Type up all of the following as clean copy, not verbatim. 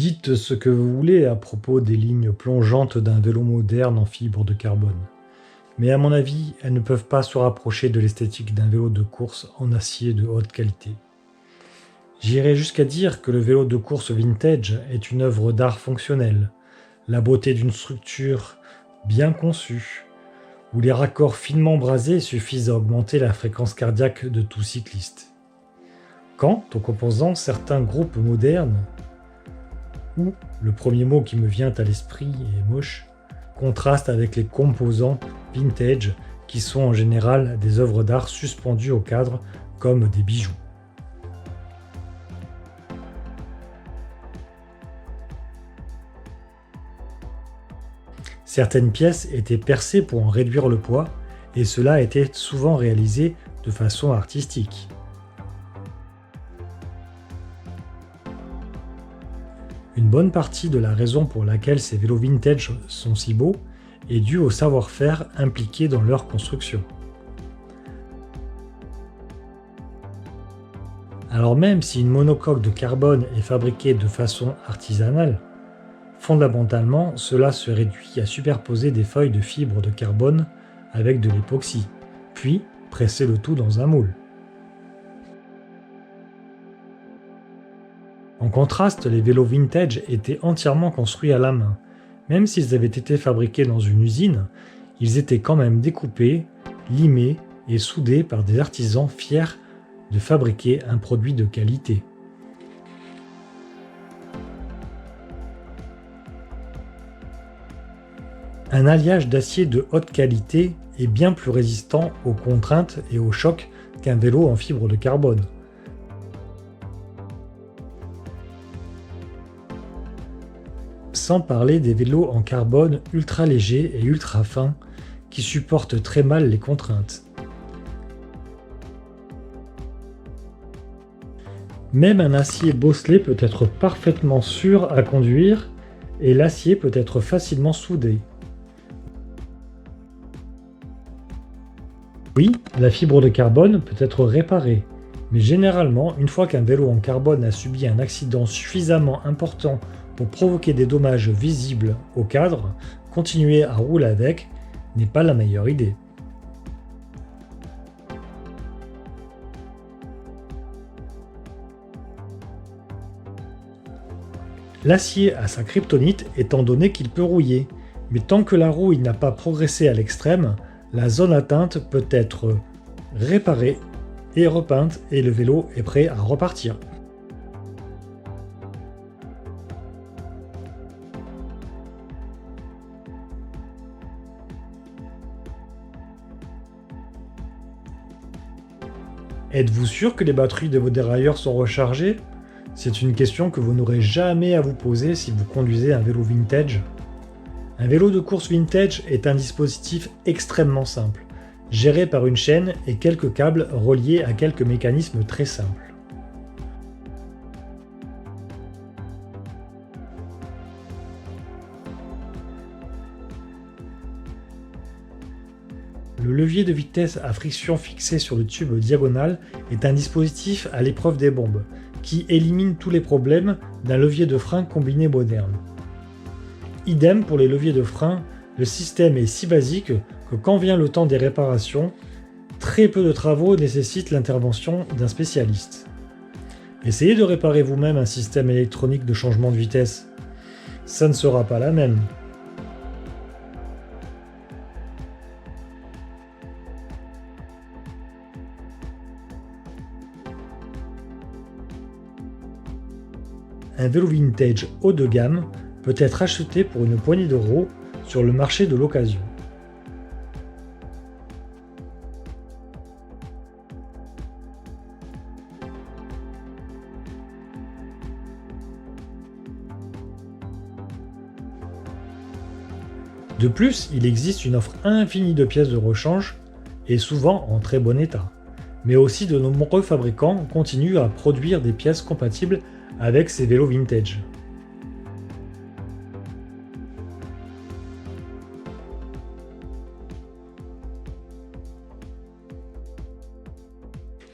Dites ce que vous voulez à propos des lignes plongeantes d'un vélo moderne en fibre de carbone. Mais à mon avis, elles ne peuvent pas se rapprocher de l'esthétique d'un vélo de course en acier de haute qualité. J'irais jusqu'à dire que le vélo de course vintage est une œuvre d'art fonctionnelle, la beauté d'une structure bien conçue, où les raccords finement brasés suffisent à augmenter la fréquence cardiaque de tout cycliste. Quant aux composants, certains groupes modernes, où le premier mot qui me vient à l'esprit est moche, contrastent avec les composants vintage qui sont en général des œuvres d'art suspendues au cadre comme des bijoux. Certaines pièces étaient percées pour en réduire le poids et cela était souvent réalisé de façon artistique. Une bonne partie de la raison pour laquelle ces vélos vintage sont si beaux est due au savoir-faire impliqué dans leur construction. Alors même si une monocoque de carbone est fabriquée de façon artisanale, fondamentalement cela se réduit à superposer des feuilles de fibre de carbone avec de l'époxy, puis presser le tout dans un moule. En contraste, les vélos vintage étaient entièrement construits à la main. Même s'ils avaient été fabriqués dans une usine, ils étaient quand même découpés, limés et soudés par des artisans fiers de fabriquer un produit de qualité. Un alliage d'acier de haute qualité est bien plus résistant aux contraintes et aux chocs qu'un vélo en fibre de carbone. Sans parler des vélos en carbone ultra légers et ultra fins qui supportent très mal les contraintes. Même un acier bosselé peut être parfaitement sûr à conduire et l'acier peut être facilement soudé. Oui, la fibre de carbone peut être réparée, mais généralement, une fois qu'un vélo en carbone a subi un accident suffisamment important pour provoquer des dommages visibles au cadre, continuer à rouler avec n'est pas la meilleure idée. L'acier a sa kryptonite étant donné qu'il peut rouiller, mais tant que la rouille n'a pas progressé à l'extrême, la zone atteinte peut être réparée et repeinte et le vélo est prêt à repartir. Êtes-vous sûr que les batteries de vos dérailleurs sont rechargées? C'est une question que vous n'aurez jamais à vous poser si vous conduisez un vélo vintage. Un vélo de course vintage est un dispositif extrêmement simple, géré par une chaîne et quelques câbles reliés à quelques mécanismes très simples. Le levier de vitesse à friction fixé sur le tube diagonal est un dispositif à l'épreuve des bombes, qui élimine tous les problèmes d'un levier de frein combiné moderne. Idem pour les leviers de frein, le système est si basique que quand vient le temps des réparations, très peu de travaux nécessitent l'intervention d'un spécialiste. Essayez de réparer vous-même un système électronique de changement de vitesse. Ça ne sera pas la même. Un vélo vintage haut de gamme peut être acheté pour une poignée d'euros sur le marché de l'occasion. De plus, il existe une offre infinie de pièces de rechange et souvent en très bon état. Mais aussi de nombreux fabricants continuent à produire des pièces compatibles avec ces vélos vintage.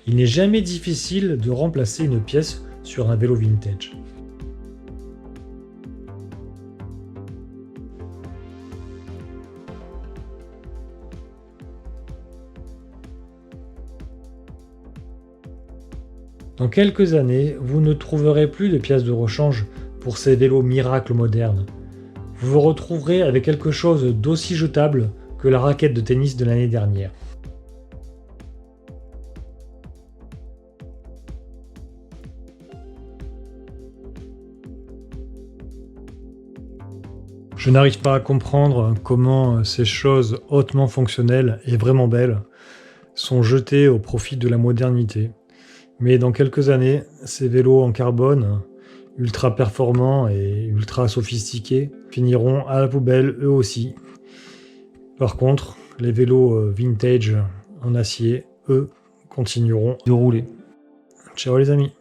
Il n'est jamais difficile de remplacer une pièce sur un vélo vintage. Dans quelques années, vous ne trouverez plus de pièces de rechange pour ces vélos miracles modernes. Vous vous retrouverez avec quelque chose d'aussi jetable que la raquette de tennis de l'année dernière. Je n'arrive pas à comprendre comment ces choses hautement fonctionnelles et vraiment belles sont jetées au profit de la modernité. Mais dans quelques années, ces vélos en carbone, ultra performants et ultra sophistiqués, finiront à la poubelle eux aussi. Par contre, les vélos vintage en acier, eux, continueront de rouler. Ciao les amis!